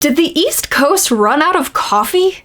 Did the East Coast run out of coffee?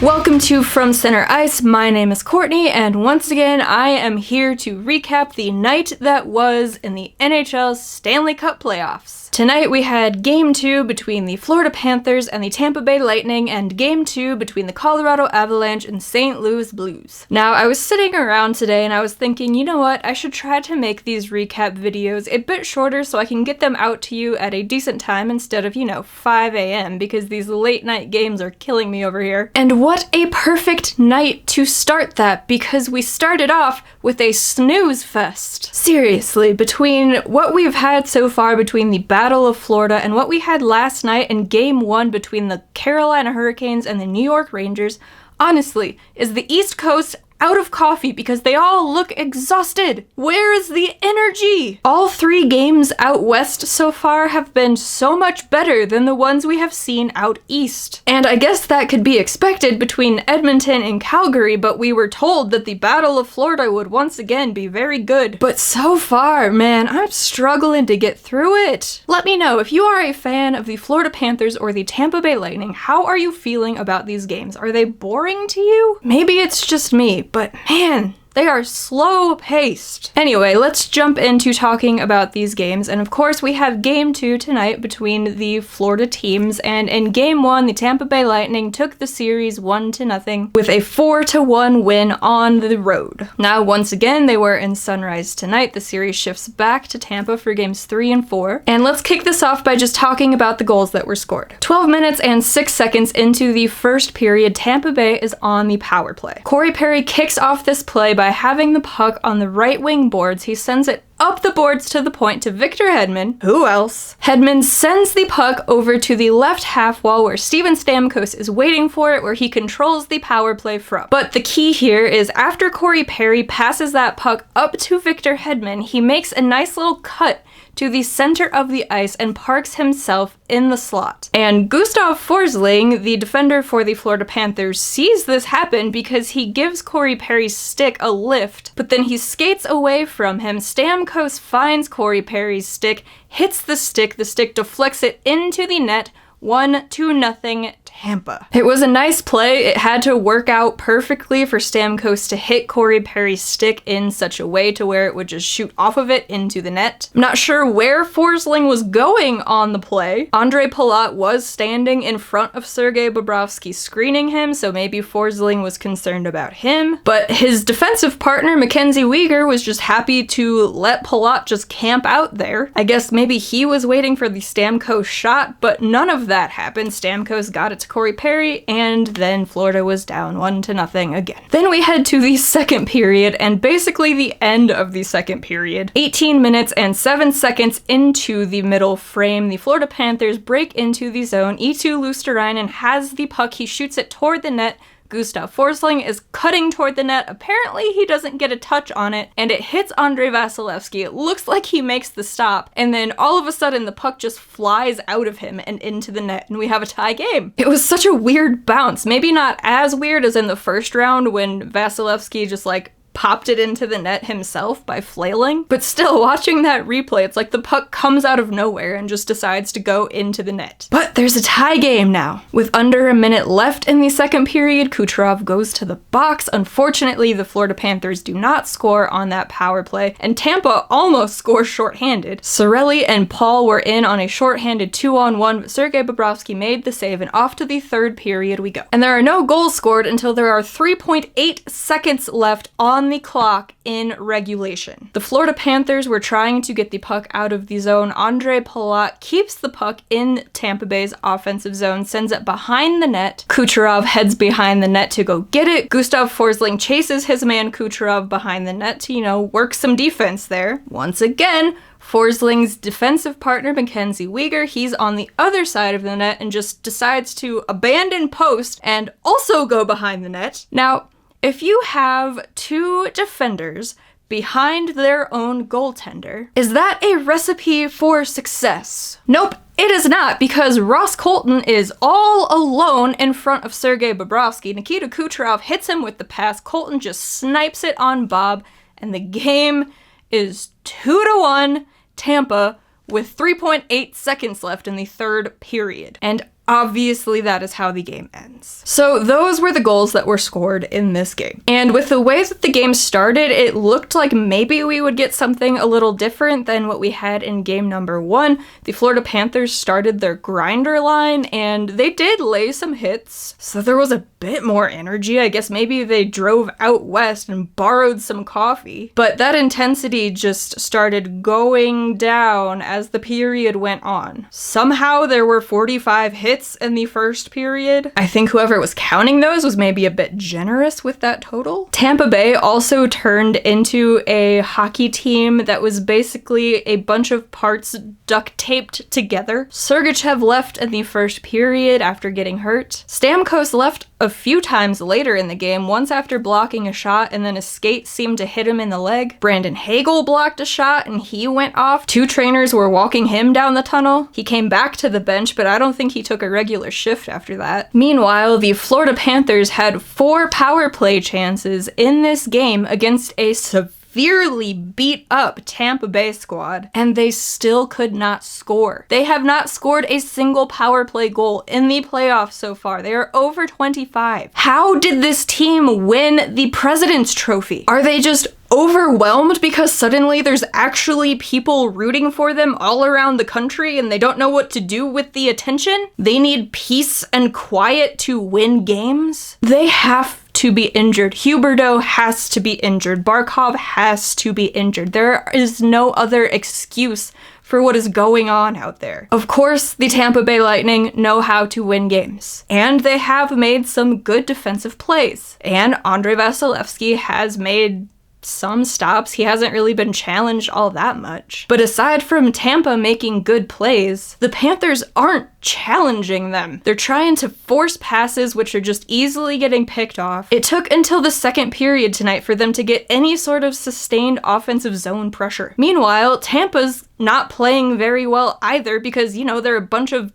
Welcome to From Center Ice. My name is Courtney, and once again, I am here to recap the night that was in the NHL's Stanley Cup playoffs. Tonight we had Game 2 between the Florida Panthers and the Tampa Bay Lightning, and Game 2 between the Colorado Avalanche and St. Louis Blues. Now, I was sitting around today and I was thinking, you know what, I should try to make these recap videos a bit shorter so I can get them out to you at a decent time instead of, 5 a.m. because these late night games are killing me over here. And what a perfect night to start that, because we started off with a snooze fest. Seriously, between what we've had so far between the Battle of Florida and what we had last night in Game 1 between the Carolina Hurricanes and the New York Rangers, honestly, is the East Coast out of coffee because they all look exhausted? Where is the energy? All 3 games out west so far have been so much better than the ones we have seen out east. And I guess that could be expected between Edmonton and Calgary, but we were told that the Battle of Florida would once again be very good. But so far, man, I'm struggling to get through it. Let me know if you are a fan of the Florida Panthers or the Tampa Bay Lightning. How are you feeling about these games? Are they boring to you? Maybe it's just me, but man, they are slow-paced. Anyway, let's jump into talking about these games. And of course, we have Game 2 tonight between the Florida teams. And in Game 1, the Tampa Bay Lightning took the series 1-0 with a 4-1 win on the road. Now, once again, they were in Sunrise tonight. The series shifts back to Tampa for Games 3 and 4. And let's kick this off by just talking about the goals that were scored. 12 minutes and 6 seconds into the first period, Tampa Bay is on the power play. Corey Perry kicks off this play by having the puck on the right wing boards. He sends it up the boards to the point to Victor Hedman. Who else? Hedman sends the puck over to the left half wall where Steven Stamkos is waiting for it, where he controls the power play from. But the key here is after Corey Perry passes that puck up to Victor Hedman, he makes a nice little cut to the center of the ice and parks himself in the slot. And Gustav Forsling, the defender for the Florida Panthers, sees this happen because he gives Corey Perry's stick a lift, but then he skates away from him. Stamkos finds Corey Perry's stick, hits the stick deflects it into the net, 1-0 Tampa. It was a nice play. It had to work out perfectly for Stamkos to hit Corey Perry's stick in such a way to where it would just shoot off of it into the net. I'm not sure where Forsling was going on the play. Andrei was standing in front of Sergei Bobrovsky screening him, so maybe Forsling was concerned about him. But his defensive partner, Mackenzie Weegar, was just happy to let Palat just camp out there. I guess maybe he was waiting for the Stamkos shot, but none of that happened. Stamkos got it to Corey Perry, and then Florida was down 1-0 again. Then we head to the second period, and basically the end of the second period. 18 minutes and 7 seconds into the middle frame, the Florida Panthers break into the zone. Eetu Luostarinen has the puck. He shoots it toward the net. Gustav Forsling is cutting toward the net. Apparently, he doesn't get a touch on it, and it hits Andrei Vasilevskiy. It looks like he makes the stop, and then all of a sudden, the puck just flies out of him and into the net, and we have a tie game. It was such a weird bounce. Maybe not as weird as in the first round when Vasilevskiy just popped it into the net himself by flailing. But still, watching that replay, it's like the puck comes out of nowhere and just decides to go into the net. But there's a tie game now. With under a minute left in the second period, Kucherov goes to the box. Unfortunately, the Florida Panthers do not score on that power play, and Tampa almost scores shorthanded. Cirelli and Paul were in on a shorthanded 2-on-1, but Sergei Bobrovsky made the save, and off to the third period we go. And there are no goals scored until there are 3.8 seconds left on the clock in regulation. The Florida Panthers were trying to get the puck out of the zone. Andrei Palat keeps the puck in Tampa Bay's offensive zone, sends it behind the net. Kucherov heads behind the net to go get it. Gustav Forsling chases his man Kucherov behind the net to, work some defense there. Once again, Forsling's defensive partner, Mackenzie Weegar, he's on the other side of the net and just decides to abandon post and also go behind the net. Now, if you have 2 defenders behind their own goaltender. Is that a recipe for success? Nope. It is not, because Ross Colton is all alone in front of Sergei Bobrovsky. Nikita Kucherov hits him with the pass. Colton just snipes it on Bob, and the game is 2-1 Tampa with 3.8 seconds left in the third period. And obviously that is how the game ends. So those were the goals that were scored in this game. And with the way that the game started, it looked like maybe we would get something a little different than what we had in game number 1. The Florida Panthers started their grinder line, and they did lay some hits, so there was a bit more energy. I guess maybe they drove out west and borrowed some coffee. But that intensity just started going down as the period went on. Somehow there were 45 hits in the first period. I think whoever was counting those was maybe a bit generous with that total. Tampa Bay also turned into a hockey team that was basically a bunch of parts duct taped together. Sergei left in the first period after getting hurt. Stamkos left a few times later in the game, once after blocking a shot, and then a skate seemed to hit him in the leg. Brandon Hagel blocked a shot and he went off. 2 trainers were walking him down the tunnel. He came back to the bench, but I don't think he took a regular shift after that. Meanwhile, the Florida Panthers had 4 power play chances in this game against a severely beat up Tampa Bay squad, and they still could not score. They have not scored a single power play goal in the playoffs so far. They are over 25. How did this team win the President's Trophy? Are they just overwhelmed because suddenly there's actually people rooting for them all around the country and they don't know what to do with the attention? They need peace and quiet to win games? They have to be injured. Huberdeau has to be injured. Barkov has to be injured. There is no other excuse for what is going on out there. Of course, the Tampa Bay Lightning know how to win games, and they have made some good defensive plays. And Andrei Vasilevskiy has made some stops. He hasn't really been challenged all that much. But aside from Tampa making good plays, the Panthers aren't challenging them. They're trying to force passes which are just easily getting picked off. It took until the second period tonight for them to get any sort of sustained offensive zone pressure. Meanwhile, Tampa's not playing very well either because, you know, they're a bunch of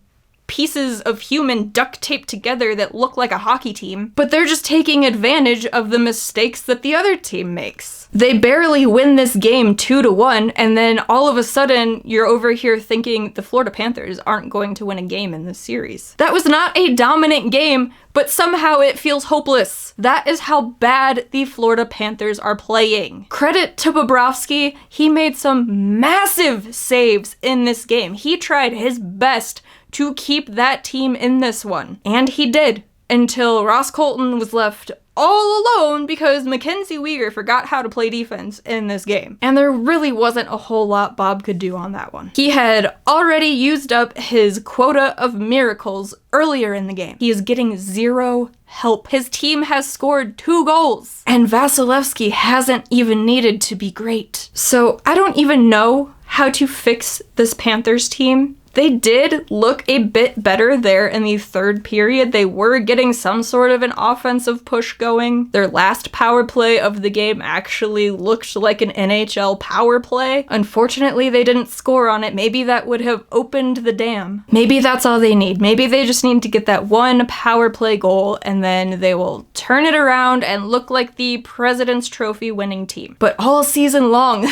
pieces of human duct taped together that look like a hockey team, but they're just taking advantage of the mistakes that the other team makes. They barely win this game 2-1, and then all of a sudden you're over here thinking the Florida Panthers aren't going to win a game in this series. That was not a dominant game, but somehow it feels hopeless. That is how bad the Florida Panthers are playing. Credit to Bobrovsky, he made some massive saves in this game. He tried his best to keep that team in this one. And he did, until Ross Colton was left all alone because Mackenzie Weegar forgot how to play defense in this game. And there really wasn't a whole lot Bob could do on that one. He had already used up his quota of miracles earlier in the game. He is getting 0 help. His team has scored 2 goals, and Vasilevskiy hasn't even needed to be great. So I don't even know how to fix this Panthers team. They did look a bit better there in the third period. They were getting some sort of an offensive push going. Their last power play of the game actually looked like an NHL power play. Unfortunately, they didn't score on it. Maybe that would have opened the dam. Maybe that's all they need. Maybe they just need to get that 1 power play goal and then they will turn it around and look like the President's Trophy winning team. But all season long,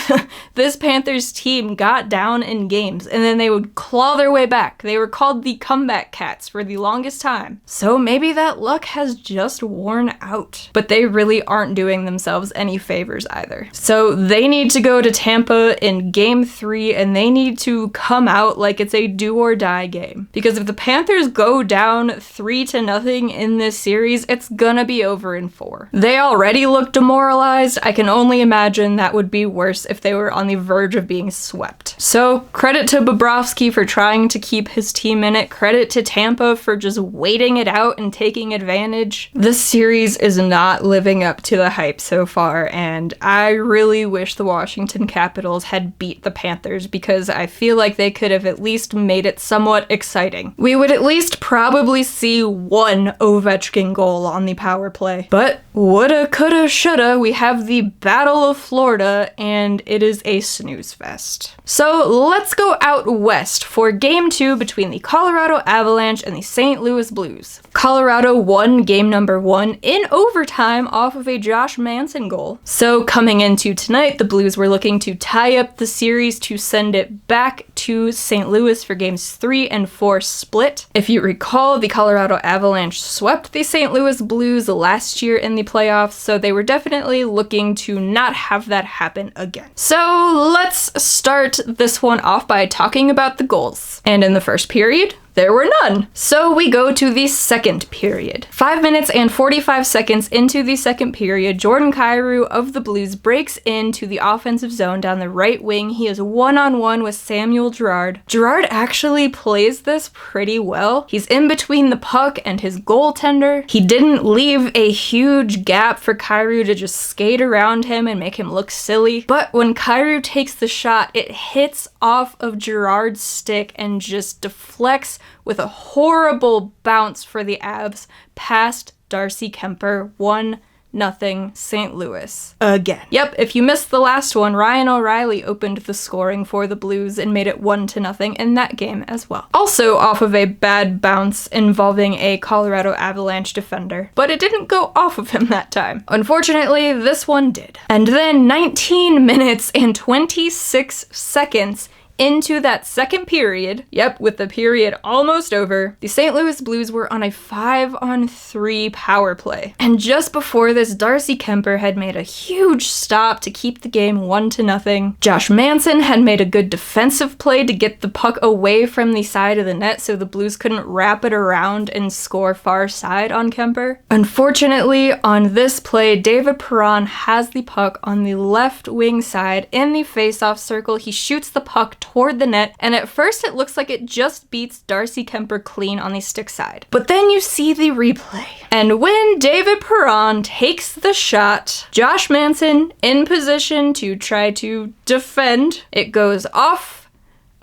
this Panthers team got down in games and then they would claw their way back. They were called the comeback cats for the longest time. So maybe that luck has just worn out. But they really aren't doing themselves any favors either. So they need to go to Tampa in game 3 and they need to come out like it's a do or die game. Because if the Panthers go down 3-0 in this series, it's gonna be over in 4. They already look demoralized. I can only imagine that would be worse if they were on the verge of being swept. So credit to Bobrovsky for trying trying to keep his team in it. Credit to Tampa for just waiting it out and taking advantage. This series is not living up to the hype so far, and I really wish the Washington Capitals had beat the Panthers because I feel like they could have at least made it somewhat exciting. We would at least probably see one Ovechkin goal on the power play. But woulda, coulda, shoulda, we have the Battle of Florida, and it is a snooze fest. So let's go out west for Game 2 between the Colorado Avalanche and the St. Louis Blues. Colorado won game number 1 in overtime off of a Josh Manson goal. So coming into tonight, the Blues were looking to tie up the series to send it back to St. Louis for games 3 and 4 split. If you recall, the Colorado Avalanche swept the St. Louis Blues last year in the playoffs, so they were definitely looking to not have that happen again. So let's start this one off by talking about the goals. And in the first period, there were none. So we go to the second period. 5 minutes and 45 seconds into the second period, Jordan Kyrou of the Blues breaks into the offensive zone down the right wing. He is one-on-one with Samuel Girard. Girard actually plays this pretty well. He's in between the puck and his goaltender. He didn't leave a huge gap for Kyrou to just skate around him and make him look silly. But when Kyrou takes the shot, it hits off of Girard's stick and just deflects with a horrible bounce for the Avs past Darcy Kuemper. 1-0 St. Louis again. Yep, if you missed the last one, Ryan O'Reilly opened the scoring for the Blues and made it 1-0 in that game as well. Also off of a bad bounce involving a Colorado Avalanche defender, but it didn't go off of him that time. Unfortunately, this one did. And then 19 minutes and 26 seconds into that second period, yep, with the period almost over, the St. Louis Blues were on a 5-on-3 power play. And just before this, Darcy Kuemper had made a huge stop to keep the game 1-0. Josh Manson had made a good defensive play to get the puck away from the side of the net so the Blues couldn't wrap it around and score far side on Kuemper. Unfortunately, on this play, David Perron has the puck on the left wing side in the face-off circle. He shoots the puck toward the net, and at first it looks like it just beats Darcy Kuemper clean on the stick side. But then you see the replay, and when David Perron takes the shot, Josh Manson in position to try to defend, it goes off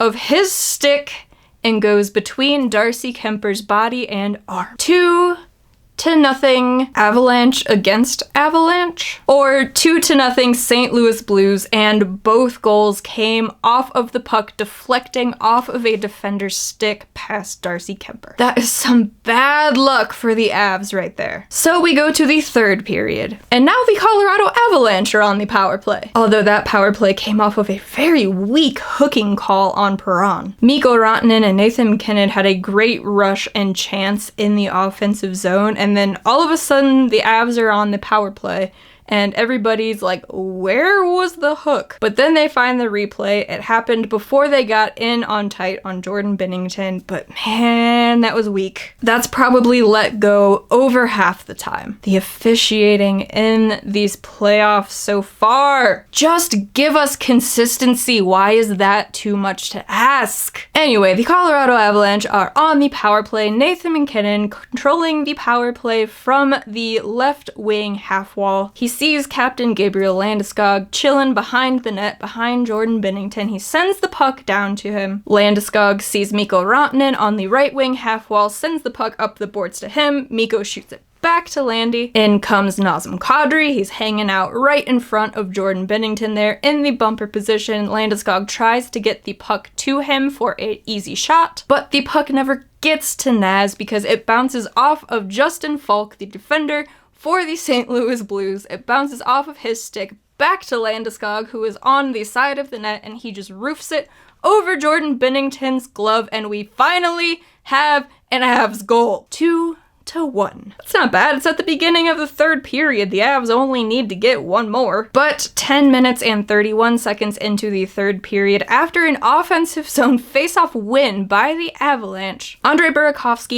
of his stick and goes between Darcy Kuemper's body and arm. 2-0 Avalanche against Avalanche, or 2-0 St. Louis Blues, and both goals came off of the puck deflecting off of a defender's stick past Darcy Kuemper. That is some bad luck for the Avs right there. So we go to the third period, and now the Colorado Avalanche are on the power play. Although that power play came off of a very weak hooking call on Perron. Mikko Rantanen and Nathan MacKinnon had a great rush and chance in the offensive zone, and then all of a sudden the Avs are on the power play and everybody's like, where was the hook? But then they find the replay. It happened before they got in on tight on Jordan Binnington, but man, that was weak. That's probably let go over half the time. The officiating in these playoffs so far, just give us consistency. Why is that too much to ask? Anyway, the Colorado Avalanche are on the power play. Nathan MacKinnon controlling the power play from the left wing half wall. He sees Captain Gabriel Landeskog chilling behind the net, behind Jordan Binnington. He sends the puck down to him. Landeskog sees Mikko Rantanen on the right wing half wall, sends the puck up the boards to him. Mikko shoots it back to Landy. In comes Nazem Kadri. He's hanging out right in front of Jordan Binnington there in the bumper position. Landeskog tries to get the puck to him for an easy shot, but the puck never gets to Naz because it bounces off of Justin Falk, the defender for the St. Louis Blues. It bounces off of his stick back to Landeskog, who is on the side of the net, and he just roofs it over Jordan Binnington's glove, and we finally have an Avs goal. 2-0 3-1. That's not bad. It's at the beginning of the third period. The Avs only need to get one more. But 10 minutes and 31 seconds into the third period, after an offensive zone faceoff win by the Avalanche, Andrei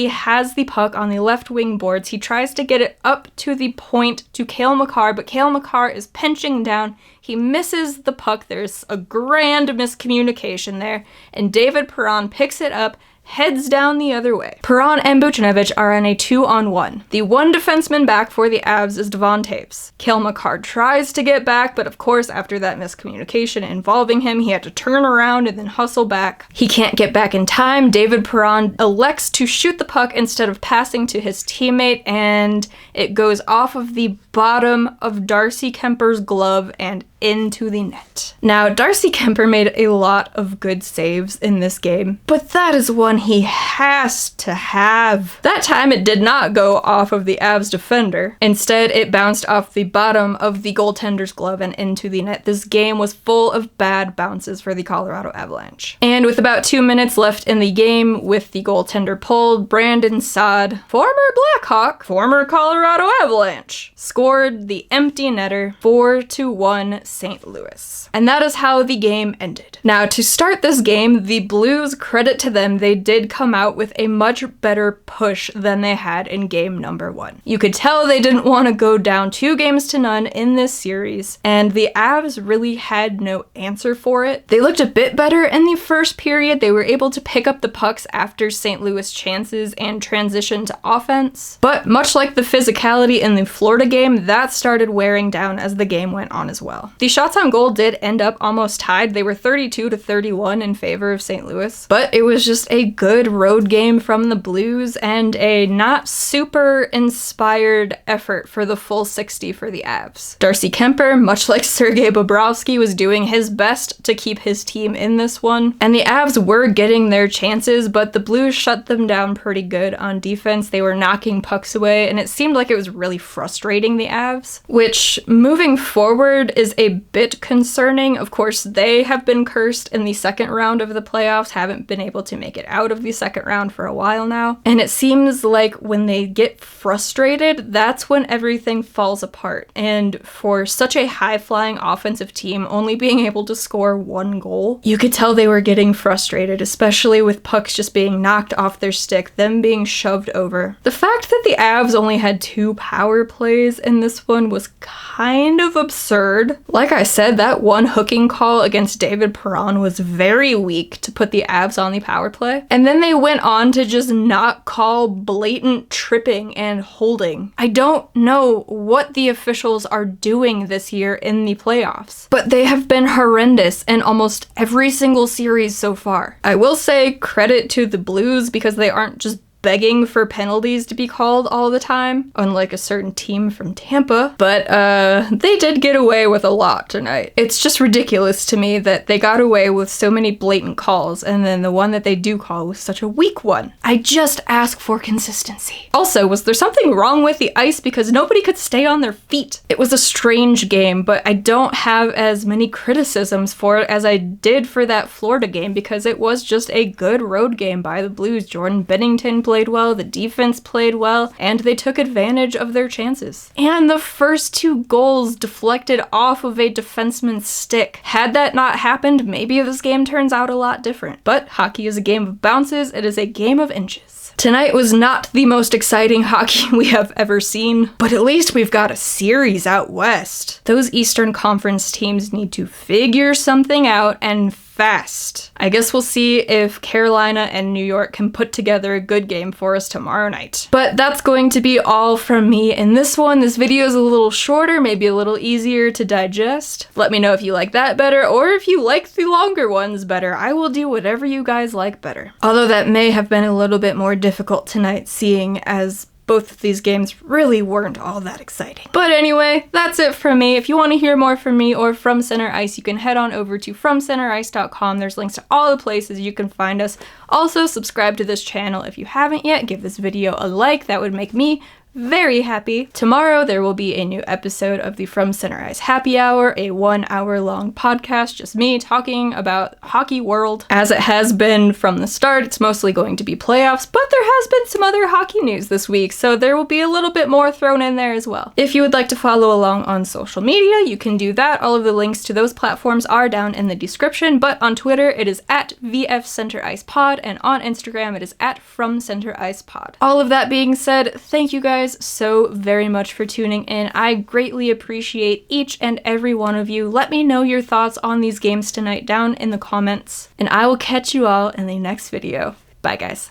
has the puck on the left wing boards. He tries to get it up to the point to Cale Makar, but Cale Makar is pinching down. He misses the puck. There's a grand miscommunication there, and David Perron picks it up, heads down the other way. Perron and Buchnevich are in a 2-on-1. The one defenseman back for the Avs is Devon Toews. Cale Makar tries to get back, but of course, after that miscommunication involving him, he had to turn around and then hustle back. He can't get back in time. David Perron elects to shoot the puck instead of passing to his teammate, and it goes off of the bottom of Darcy Kuemper's glove and into the net. Now, Darcy Kuemper made a lot of good saves in this game, but that is one he has to have. That time it did not go off of the Avs defender. Instead, it bounced off the bottom of the goaltender's glove and into the net. This game was full of bad bounces for the Colorado Avalanche. And with about 2 minutes left in the game, with the goaltender pulled, Brandon Saad, former Blackhawk, former Colorado Avalanche, scored the empty netter, 4-1 St. Louis. And that is how the game ended. Now, to start this game, the Blues, credit to them, they did come out with a much better push than they had in game number 1. You could tell they didn't want to go down 2-0 in this series, and the Avs really had no answer for it. They looked a bit better in the first period. They were able to pick up the pucks after St. Louis chances and transition to offense. But much like the physicality in the Florida game, that started wearing down as the game went on as well. The shots on goal did end up almost tied. They were 32-31 in favor of St. Louis, but it was just a good road game from the Blues and a not super inspired effort for the full 60 for the Avs. Darcy Kuemper, much like Sergei Bobrovsky, was doing his best to keep his team in this one, and the Avs were getting their chances, but the Blues shut them down pretty good on defense. They were knocking pucks away, and it seemed like it was really frustrating the Avs, which moving forward is a bit concerning. Of course, they have been cursed in the second round of the playoffs, haven't been able to make it out of the second round for a while now, and it seems like when they get frustrated, that's when everything falls apart. And for such a high-flying offensive team only being able to score 1 goal, you could tell they were getting frustrated, especially with pucks just being knocked off their stick, them being shoved over. The fact that the Avs only had 2 power plays in this one was kind of absurd. Like I said, that one hooking call against David Perron was very weak to put the Avs on the power play. And then they went on to just not call blatant tripping and holding. I don't know what the officials are doing this year in the playoffs, but they have been horrendous in almost every single series so far. I will say credit to the Blues because they aren't just begging for penalties to be called all the time, unlike a certain team from Tampa, but they did get away with a lot tonight. It's just ridiculous to me that they got away with so many blatant calls, and then the one that they do call was such a weak one. I just ask for consistency. Also, was there something wrong with the ice because nobody could stay on their feet? It was a strange game, but I don't have as many criticisms for it as I did for that Florida game because it was just a good road game by the Blues. Jordan Bennington played well, the defense played well, and they took advantage of their chances. And the first 2 goals deflected off of a defenseman's stick. Had that not happened, maybe this game turns out a lot different. But hockey is a game of bounces, it is a game of inches. Tonight was not the most exciting hockey we have ever seen, but at least we've got a series out west. Those Eastern Conference teams need to figure something out and fast. I guess we'll see if Carolina and New York can put together a good game for us tomorrow night. But that's going to be all from me in this one. This video is a little shorter, maybe a little easier to digest. Let me know if you like that better, or if you like the longer ones better. I will do whatever you guys like better. Although that may have been a little bit more difficult tonight, seeing as both of these games really weren't all that exciting. But anyway, that's it from me. If you want to hear more from me or from Center Ice, you can head on over to FromCenterIce.com. There's links to all the places you can find us. Also, subscribe to this channel if you haven't yet. Give this video a like. That would make me very happy. Tomorrow there will be a new episode of the From Center Ice Happy Hour, a 1 hour long podcast, just me talking about hockey world. As it has been from the start, it's mostly going to be playoffs, but there has been some other hockey news this week, so there will be a little bit more thrown in there as well. If you would like to follow along on social media, you can do that. All of the links to those platforms are down in the description, but on Twitter it is at VFCenterIcePod, and on Instagram it is at FromCenterIcePod. All of that being said, thank you guys so very much for tuning in. I greatly appreciate each and every one of you. Let me know your thoughts on these games tonight down in the comments, and I will catch you all in the next video. Bye guys.